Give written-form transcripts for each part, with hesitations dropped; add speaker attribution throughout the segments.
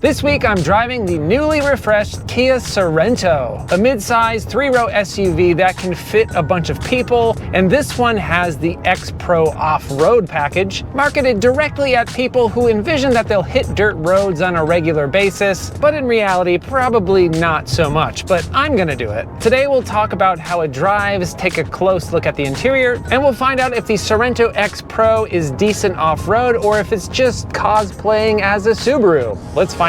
Speaker 1: This week I'm driving the newly refreshed Kia Sorento, a midsize 3-row SUV that can fit a bunch of people, and this one has the X-Pro off-road package, marketed directly at people who envision that they'll hit dirt roads on a regular basis, but in reality probably not so much, but I'm gonna do it. Today we'll talk about how it drives, take a close look at the interior, and we'll find out if the Sorento X-Pro is decent off-road or if it's just cosplaying as a Subaru. Let's find out.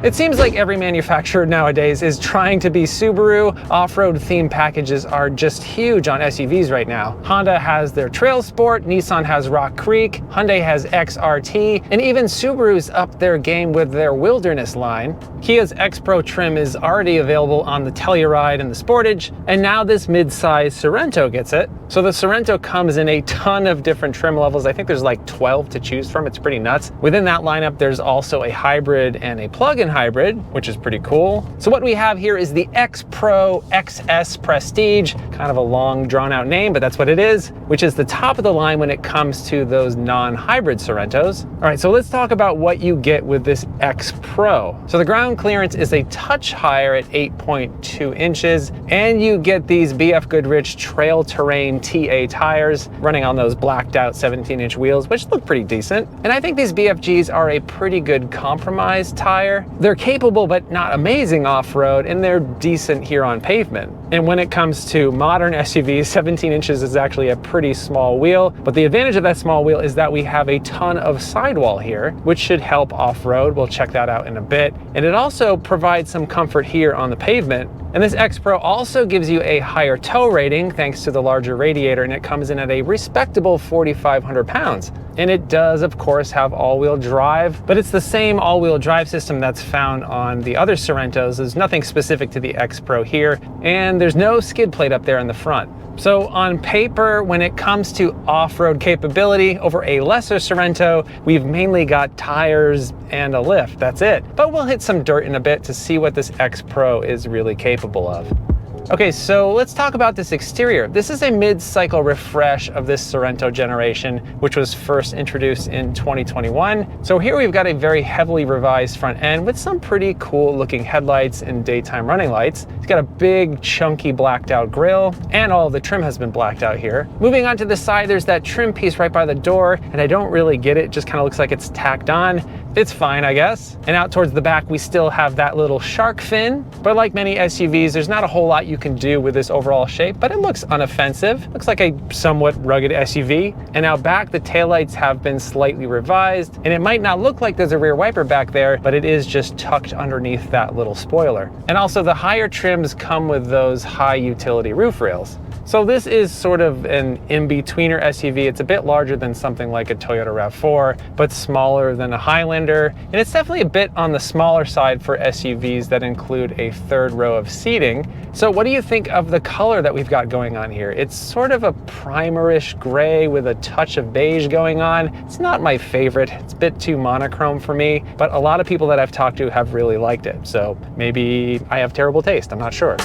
Speaker 1: It seems like every manufacturer nowadays is trying to be Subaru. Off-road theme packages are just huge on SUVs right now. Honda has their Trail Sport, Nissan has Rock Creek, Hyundai has XRT, and even Subaru's upped their game with their Wilderness line. Kia's X-Pro trim is already available on the Telluride and the Sportage, and now this mid-size Sorento gets it. So the Sorento comes in a ton of different trim levels. I think there's like 12 to choose from. It's pretty nuts. Within that lineup, there's also a hybrid and a plug-in hybrid, which is pretty cool. So what we have here is the X-Pro XS Prestige, kind of a long drawn out name, but that's what it is, which is the top of the line when it comes to those non-hybrid Sorentos. All right, so let's talk about what you get with this X-Pro. So the ground clearance is a touch higher at 8.2 inches, and you get these BF Goodrich Trail Terrain TA tires running on those blacked out 17-inch wheels, which look pretty decent. And I think these BFGs are a pretty good compromise tire. They're capable but not amazing off-road, and they're decent here on pavement. And when it comes to modern SUVs, 17 inches is actually a pretty small wheel, but the advantage of that small wheel is that we have a ton of sidewall here, which should help off-road. We'll check that out in a bit. And it also provides some comfort here on the pavement. And this X-Pro also gives you a higher tow rating thanks to the larger radiator, and it comes in at a respectable 4,500 pounds. And it does, of course, have all-wheel drive, but it's the same all-wheel drive system that's found on the other Sorentos. There's nothing specific to the X-Pro here, and there's no skid plate up there in the front. So on paper, when it comes to off-road capability over a lesser Sorento, we've mainly got tires and a lift, that's it. But we'll hit some dirt in a bit to see what this X-Pro is really capable of. Okay, so let's talk about this exterior. This is a mid-cycle refresh of this Sorento generation, which was first introduced in 2021. So here we've got a very heavily revised front end with some pretty cool looking headlights and daytime running lights. It's got a big, chunky blacked out grille, and all of the trim has been blacked out here. Moving on to the side, there's that trim piece right by the door, and I don't really get it. It just kind of looks like it's tacked on. It's fine, I guess. And out towards the back, we still have that little shark fin, but like many SUVs, there's not a whole lot you can do with this overall shape, but it looks unoffensive. Looks like a somewhat rugged SUV. And out back, the taillights have been slightly revised, and it might not look like there's a rear wiper back there, but it is just tucked underneath that little spoiler. And also the higher trims come with those high utility roof rails. So this is sort of an in-betweener SUV. It's a bit larger than something like a Toyota RAV4, but smaller than a Highlander. And it's definitely a bit on the smaller side for SUVs that include a third row of seating. So what do you think of the color that we've got going on here? It's sort of a primerish gray with a touch of beige going on. It's not my favorite. It's a bit too monochrome for me, but a lot of people that I've talked to have really liked it. So maybe I have terrible taste, I'm not sure.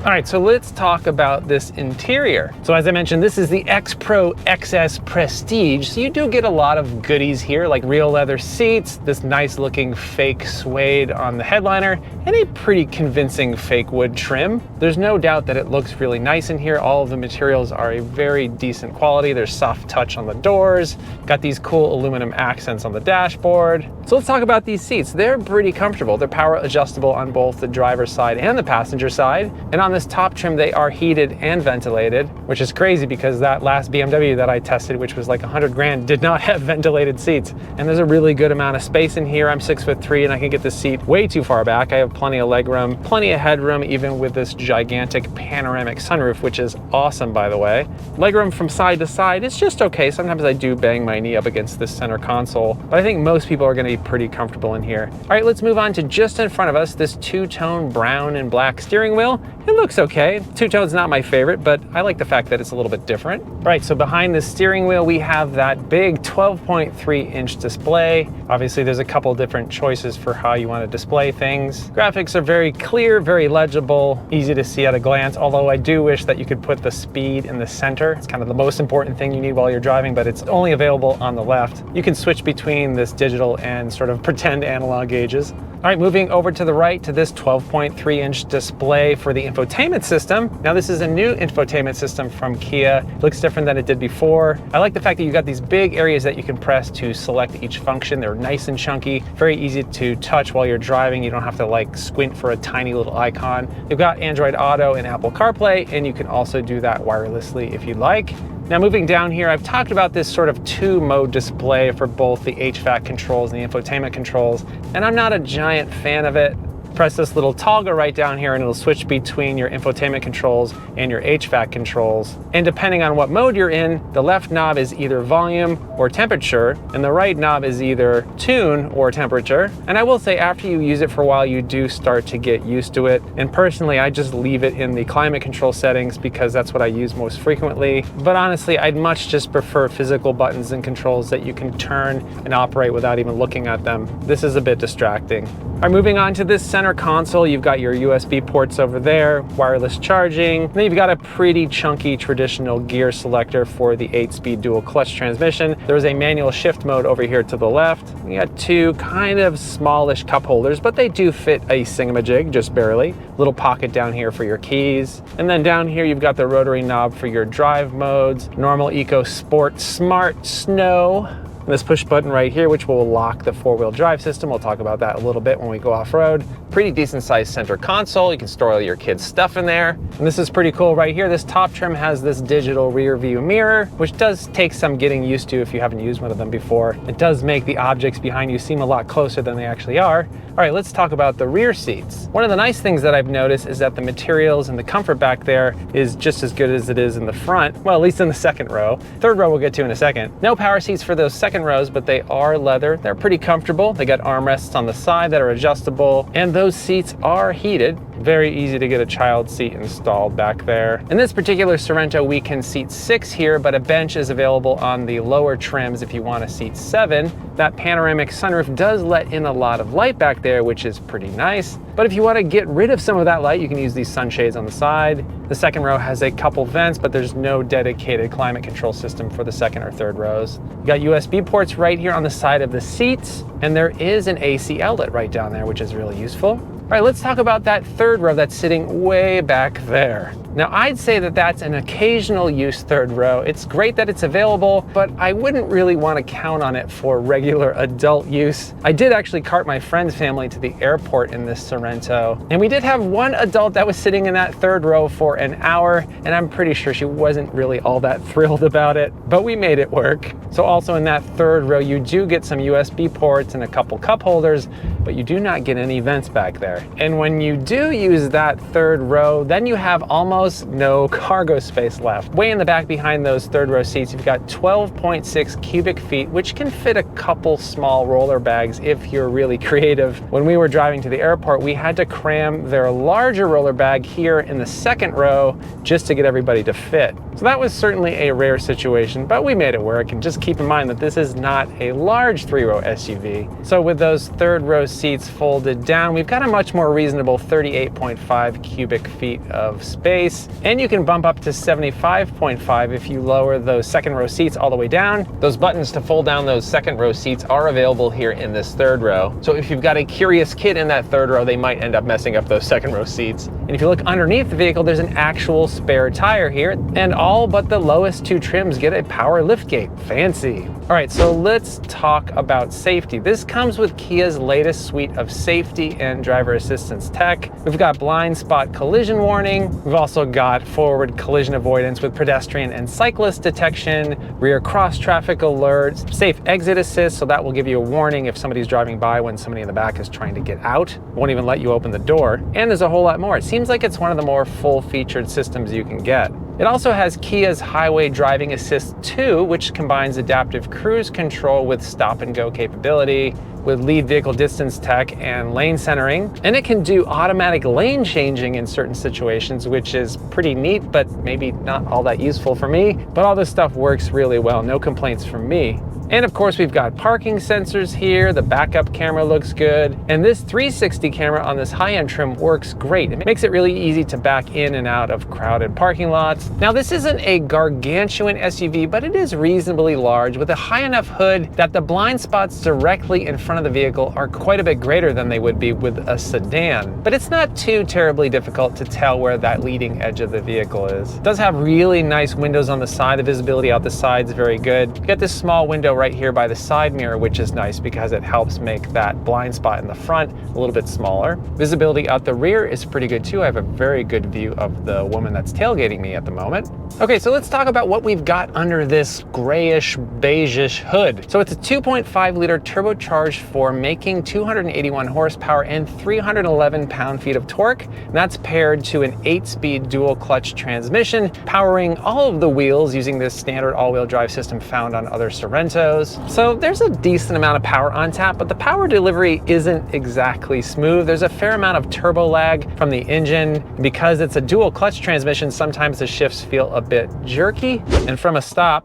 Speaker 1: All right, so let's talk about this interior. So as I mentioned, this is the X-Pro XS Prestige. So you do get a lot of goodies here, like real leather seats, this nice looking fake suede on the headliner, and a pretty convincing fake wood trim. There's no doubt that it looks really nice in here. All of the materials are a very decent quality. There's soft touch on the doors, got these cool aluminum accents on the dashboard. So let's talk about these seats. They're pretty comfortable. They're power adjustable on both the driver's side and the passenger side. And on this top trim, they are heated and ventilated, which is crazy because that last BMW that I tested, which was like 100 grand, did not have ventilated seats. And there's a really good amount of space in here. I'm 6'3" and I can get the seat way too far back. I have plenty of leg room, plenty of headroom, even with this gigantic panoramic sunroof, which is awesome, by the way. Legroom from side to side is just okay. Sometimes I do bang my knee up against this center console, but I think most people are gonna be pretty comfortable in here. All right, let's move on to just in front of us, this two-tone brown and black steering wheel. It looks okay. Two-tone's not my favorite, but I like the fact that it's a little bit different. All right, so behind the steering wheel, we have that big 12.3-inch display. Obviously, there's a couple different choices for how you want to display things. Graphics are very clear, very legible, easy to see at a glance, although I do wish that you could put the speed in the center. It's kind of the most important thing you need while you're driving, but it's only available on the left. You can switch between this digital and sort of pretend analog gauges. All right, moving over to the right to this 12.3-inch display for the infotainment system. Now, this is a new infotainment system from Kia. It looks different than it did before. I like the fact that you've got these big areas that you can press to select each function. They're nice and chunky, very easy to touch while you're driving. You don't have to like squint for a tiny little icon. You've got Android Auto and Apple CarPlay, and you can also do that wirelessly if you'd like. Now, moving down here, I've talked about this sort of two-mode display for both the HVAC controls and the infotainment controls, and I'm not a giant fan of it. Press this little toggle right down here and it'll switch between your infotainment controls and your HVAC controls. And depending on what mode you're in, the left knob is either volume or temperature, and the right knob is either tune or temperature. And I will say, after you use it for a while, you do start to get used to it. And personally, I just leave it in the climate control settings because that's what I use most frequently. But honestly, I'd much just prefer physical buttons and controls that you can turn and operate without even looking at them. This is a bit distracting. All right, moving on to this center console, you've got your USB ports over there, wireless charging. And then you've got a pretty chunky traditional gear selector for the 8-speed dual clutch transmission. There's a manual shift mode over here to the left. You got two kind of smallish cup holders, but they do fit a singamajig, just barely. Little pocket down here for your keys. And then down here, you've got the rotary knob for your drive modes, normal, eco, sport, smart, snow. This push button right here, which will lock the four-wheel drive system. We'll talk about that a little bit when we go off-road. Pretty decent sized center console. You can store all your kids' stuff in there. And this is pretty cool right here. This top trim has this digital rear view mirror, which does take some getting used to if you haven't used one of them before. It does make the objects behind you seem a lot closer than they actually are. All right, let's talk about the rear seats. One of the nice things that I've noticed is that the materials and the comfort back there is just as good as it is in the front. Well, at least in the second row. Third row we'll get to in a second. No power seats for those second rows, but they are leather. They're pretty comfortable. They got armrests on the side that are adjustable, and those seats are heated. Very easy to get a child seat installed back there. In this particular Sorento, we can seat 6 here, but a bench is available on the lower trims if you want to seat 7. That panoramic sunroof does let in a lot of light back there, which is pretty nice. But if you want to get rid of some of that light, you can use these sunshades on the side. The second row has a couple vents, but there's no dedicated climate control system for the second or third rows. You got USB ports right here on the side of the seats, and there is an AC outlet right down there, which is really useful. All right, let's talk about that third row that's sitting way back there. Now, I'd say that that's an occasional use third row. It's great that it's available, but I wouldn't really want to count on it for regular adult use. I did actually cart my friend's family to the airport in this Sorento, and we did have one adult that was sitting in that third row for an hour, and I'm pretty sure she wasn't really all that thrilled about it, but we made it work. So also in that third row, you do get some USB ports and a couple cup holders, but you do not get any vents back there. And when you do use that third row, then you have almost no cargo space left. Way in the back behind those third row seats, you've got 12.6 cubic feet, which can fit a couple small roller bags if you're really creative. When we were driving to the airport, we had to cram their larger roller bag here in the second row just to get everybody to fit. So that was certainly a rare situation, but we made it work. And just keep in mind that this is not a large 3-row SUV. So with those third row seats folded down, we've got a much more reasonable 38.5 cubic feet of space. And you can bump up to 75.5 if you lower those second row seats all the way down. Those buttons to fold down those second row seats are available here in this third row. So if you've got a curious kid in that third row, they might end up messing up those second row seats. And if you look underneath the vehicle, there's an actual spare tire here, and all but the lowest two trims get a power liftgate. Fancy. All right, so let's talk about safety. This comes with Kia's latest suite of safety and driver assistance tech. We've got blind spot collision warning. We've also got forward collision avoidance with pedestrian and cyclist detection, rear cross traffic alerts, safe exit assist, so that will give you a warning if somebody's driving by when somebody in the back is trying to get out. It won't even let you open the door. And there's a whole lot more. It seems like it's one of the more full-featured systems you can get. It also has Kia's Highway Driving Assist 2, which combines adaptive cruise control with stop-and-go capability, with lead vehicle distance tech and lane centering. And it can do automatic lane changing in certain situations, which is pretty neat, but maybe not all that useful for me. But all this stuff works really well. No complaints from me. And of course, we've got parking sensors here. The backup camera looks good. And this 360 camera on this high-end trim works great. It makes it really easy to back in and out of crowded parking lots. Now, this isn't a gargantuan SUV, but it is reasonably large with a high enough hood that the blind spots directly in front of the vehicle are quite a bit greater than they would be with a sedan. But it's not too terribly difficult to tell where that leading edge of the vehicle is. It does have really nice windows on the side. The visibility out the side is very good. You get this small window right here by the side mirror, which is nice because it helps make that blind spot in the front a little bit smaller. Visibility out the rear is pretty good too. I have a very good view of the woman that's tailgating me at the moment. Okay, so let's talk about what we've got under this grayish, beigeish hood. So it's a 2.5 liter turbocharged for making 281 horsepower and 311 pound-feet of torque. And that's paired to an 8-speed dual clutch transmission, powering all of the wheels using this standard all-wheel drive system found on other Sorentos. So there's a decent amount of power on tap, but the power delivery isn't exactly smooth. There's a fair amount of turbo lag from the engine. Because it's a dual clutch transmission, sometimes the shifts feel a bit jerky. And from a step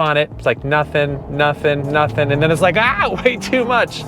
Speaker 1: on it, it's like nothing, nothing, nothing. And then it's like, way too much.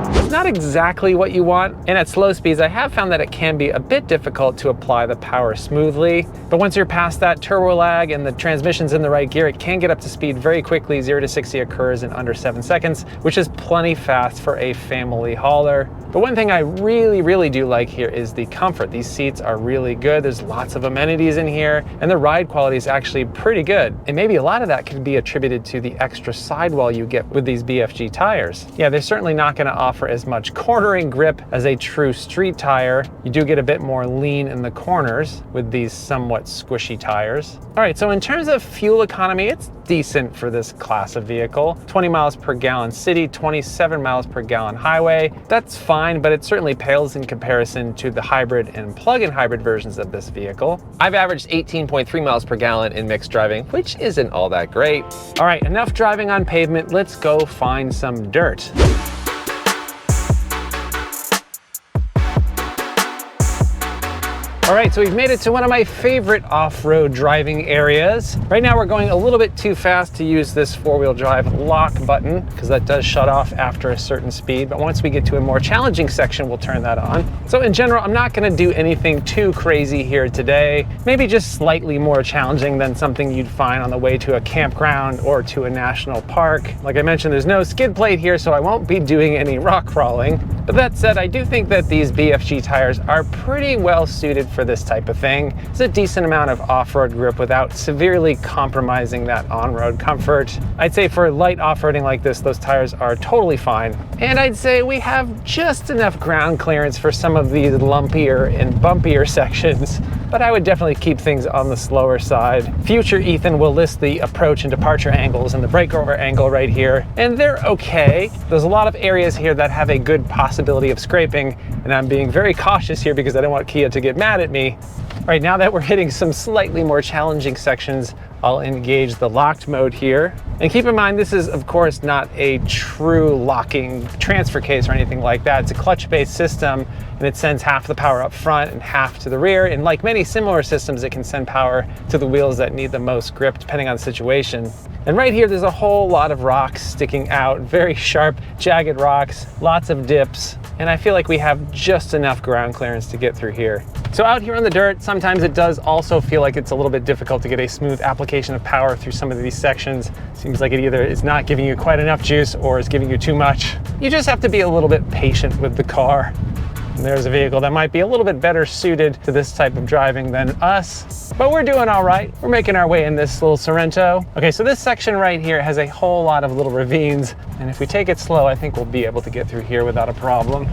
Speaker 1: It's not exactly what you want, and at slow speeds I have found that it can be a bit difficult to apply the power smoothly. But once you're past that turbo lag and the transmission's in the right gear, it can get up to speed very quickly. 0 to 60 occurs in under 7 seconds, which is plenty fast for a family hauler. But one thing I really do like here is the comfort. These seats are really good. There's lots of amenities in here, and the ride quality is actually pretty good. And maybe a lot of that could be attributed to the extra sidewall you get with these BFG tires. Yeah, they're certainly not going to offer as much cornering grip as a true street tire. You do get a bit more lean in the corners with these somewhat squishy tires. All right, so in terms of fuel economy, it's decent for this class of vehicle. 20 miles per gallon city, 27 miles per gallon highway. That's fine, but it certainly pales in comparison to the hybrid and plug-in hybrid versions of this vehicle. I've averaged 18.3 miles per gallon in mixed driving, which isn't all that great. All right, enough driving on pavement. Let's go find some dirt. All right, so we've made it to one of my favorite off-road driving areas. Right now we're going a little bit too fast to use this four-wheel drive lock button because that does shut off after a certain speed. But once we get to a more challenging section, we'll turn that on. So in general, I'm not gonna do anything too crazy here today. Maybe just slightly more challenging than something you'd find on the way to a campground or to a national park. Like I mentioned, there's no skid plate here, so I won't be doing any rock crawling. But that said, I do think that these BFG tires are pretty well suited for this type of thing. It's a decent amount of off-road grip without severely compromising that on-road comfort. I'd say for light off-roading like this, those tires are totally fine. And I'd say we have just enough ground clearance for some of these lumpier and bumpier sections, but I would definitely keep things on the slower side. Future Ethan will list the approach and departure angles and the breakover angle right here, and they're okay. There's a lot of areas here that have a good possibility of scraping, and I'm being very cautious here because I don't want Kia to get mad at me. All right, now that we're hitting some slightly more challenging sections, I'll engage the locked mode here. And keep in mind, this is of course not a true locking transfer case or anything like that. It's a clutch-based system, and it sends half the power up front and half to the rear. And like many similar systems, it can send power to the wheels that need the most grip depending on the situation. And right here, there's a whole lot of rocks sticking out, very sharp, jagged rocks, lots of dips. And I feel like we have just enough ground clearance to get through here. So out here on the dirt, sometimes it does also feel like it's a little bit difficult to get a smooth application of power through some of these sections. Seems like it either is not giving you quite enough juice or is giving you too much. You just have to be a little bit patient with the car. And there's a vehicle that might be a little bit better suited to this type of driving than us, but we're doing all right. We're making our way in this little Sorento. Okay, so this section right here has a whole lot of little ravines, and if we take it slow, I think we'll be able to get through here without a problem.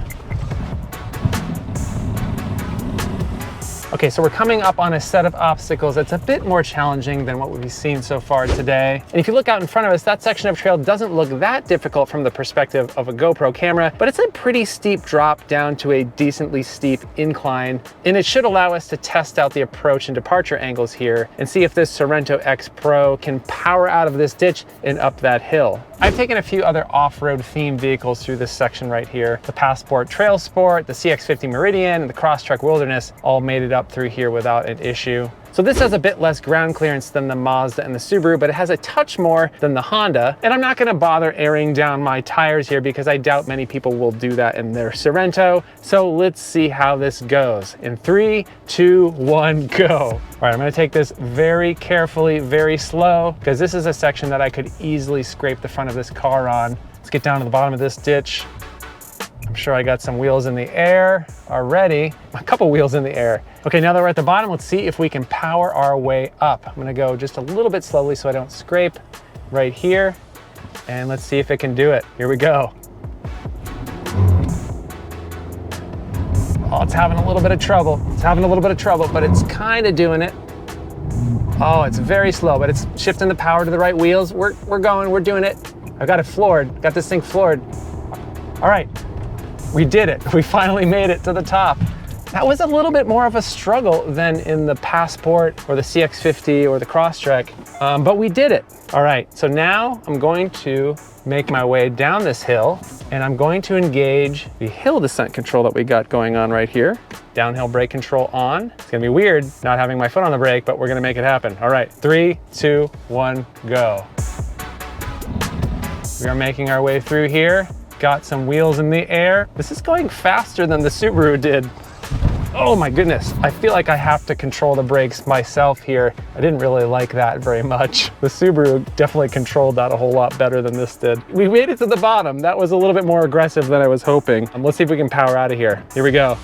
Speaker 1: Okay, so we're coming up on a set of obstacles that's a bit more challenging than what we've seen so far today. And if you look out in front of us, that section of trail doesn't look that difficult from the perspective of a GoPro camera, but it's a pretty steep drop down to a decently steep incline. And it should allow us to test out the approach and departure angles here and see if this Sorento X-Pro can power out of this ditch and up that hill. I've taken a few other off-road themed vehicles through this section right here. The Passport Trail Sport, the CX-50 Meridian, and the Crosstrek Wilderness all made it up up through here without an issue. So this has a bit less ground clearance than the Mazda and the Subaru, but it has a touch more than the Honda. And I'm not gonna bother airing down my tires here because I doubt many people will do that in their Sorento. So let's see how this goes. In 3, 2, 1, go. All right, I'm gonna take this very carefully, very slow, because this is a section that I could easily scrape the front of this car on. Let's get down to the bottom of this ditch. I'm sure I got some wheels in the air already, a couple wheels in the air. Okay, now that we're at the bottom, let's see if we can power our way up. I'm gonna go just a little bit slowly so I don't scrape right here. And let's see if it can do it. Here we go. Oh, it's having a little bit of trouble. It's having a little bit of trouble, but it's kind of doing it. Oh, it's very slow, but it's shifting the power to the right wheels. We're going, we're doing it. I've got it floored, got this thing floored. All right. We did it. We finally made it to the top. That was a little bit more of a struggle than in the Passport or the CX-50 or the Crosstrek, but we did it. All right, so now I'm going to make my way down this hill and I'm going to engage the hill descent control that we got going on right here. Downhill brake control on. It's gonna be weird not having my foot on the brake, but we're gonna make it happen. All right, 3, 2, 1, go. We are making our way through here. Got some wheels in the air. This is going faster than the Subaru did. Oh my goodness. I feel like I have to control the brakes myself here. I didn't really like that very much. The Subaru definitely controlled that a whole lot better than this did. We made it to the bottom. That was a little bit more aggressive than I was hoping. Let's see if we can power out of here. Here we go.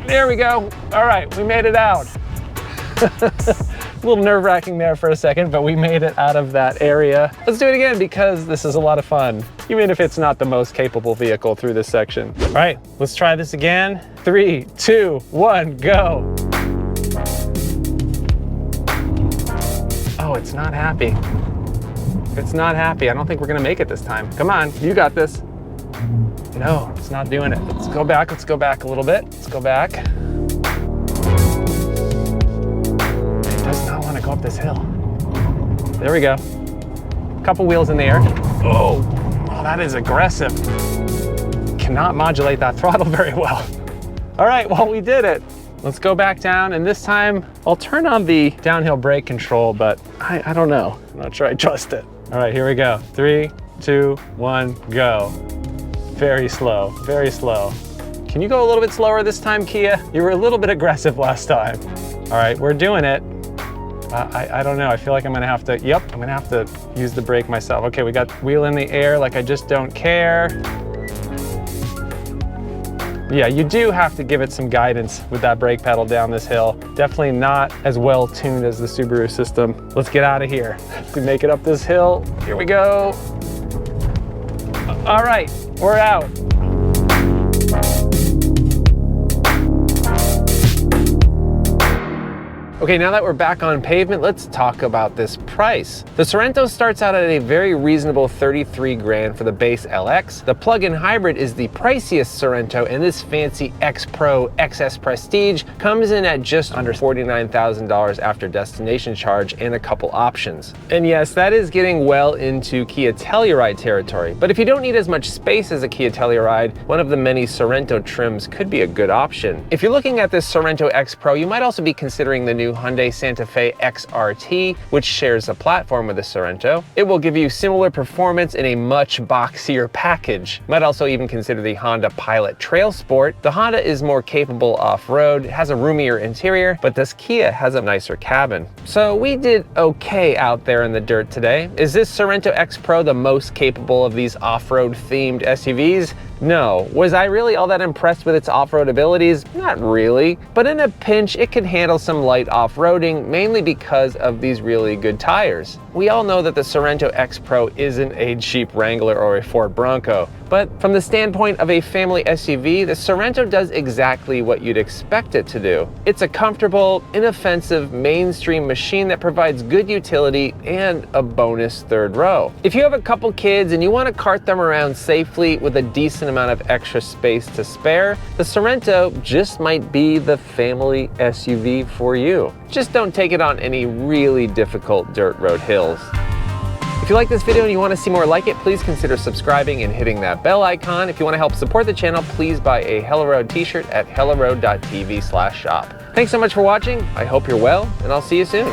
Speaker 1: There we go. All right, we made it out. A little nerve-wracking there for a second, but we made it out of that area. Let's do it again because this is a lot of fun, even if it's not the most capable vehicle through this section. All right, let's try this again. 3, 2, 1, go. Oh, it's not happy. It's not happy. I don't think we're gonna make it this time. Come on, you got this. No, it's not doing it. Let's go back a little bit. Let's go back. Does not want to go up this hill. There we go. Couple wheels in the air. Oh, that is aggressive. Cannot modulate that throttle very well. All right, well, we did it. Let's go back down, and this time I'll turn on the downhill brake control, but I don't know. I'm not sure I trust it. All right, here we go. 3, 2, 1, go. Very slow, very slow. Can you go a little bit slower this time, Kia? You were a little bit aggressive last time. All right, we're doing it. I don't know, I feel like I'm gonna have to, yep, I'm gonna have to use the brake myself. Okay, we got wheel in the air like I just don't care. Yeah, you do have to give it some guidance with that brake pedal down this hill. Definitely not as well tuned as the Subaru system. Let's get out of here. We make it up this hill. Here we go. All right, we're out. Okay, now that we're back on pavement, let's talk about this price. The Sorento starts out at a very reasonable 33 grand for the base LX. The plug-in hybrid is the priciest Sorento, and this fancy X-Pro XS Prestige comes in at just under $49,000 after destination charge and a couple options. And yes, that is getting well into Kia Telluride territory, but if you don't need as much space as a Kia Telluride, one of the many Sorento trims could be a good option. If you're looking at this Sorento X-Pro, you might also be considering the new Hyundai Santa Fe XRT, which shares a platform with the Sorento. It will give you similar performance in a much boxier package. You might also even consider the Honda Pilot Trail Sport. The Honda is more capable off-road, has a roomier interior, but this Kia has a nicer cabin. So we did okay out there in the dirt today. Is this Sorento X-Pro the most capable of these off-road themed SUVs? No. Was I really all that impressed with its off-road abilities? Not really. But in a pinch, it can handle some light off-roading, mainly because of these really good tires. We all know that the Sorento X-Pro isn't a Jeep Wrangler or a Ford Bronco, but from the standpoint of a family SUV, the Sorento does exactly what you'd expect it to do. It's a comfortable, inoffensive, mainstream machine that provides good utility and a bonus third row. If you have a couple kids and you want to cart them around safely with a decent amount of extra space to spare, the Sorento just might be the family SUV for you. Just don't take it on any really difficult dirt road hills. If
Speaker 2: If you like this video and you want to see more like it, please consider subscribing and hitting that bell icon. If you want to help support the channel, please buy a Hello Road t-shirt at helloroad.tv/shop. Thanks so much for watching. I hope you're well, and I'll see you soon.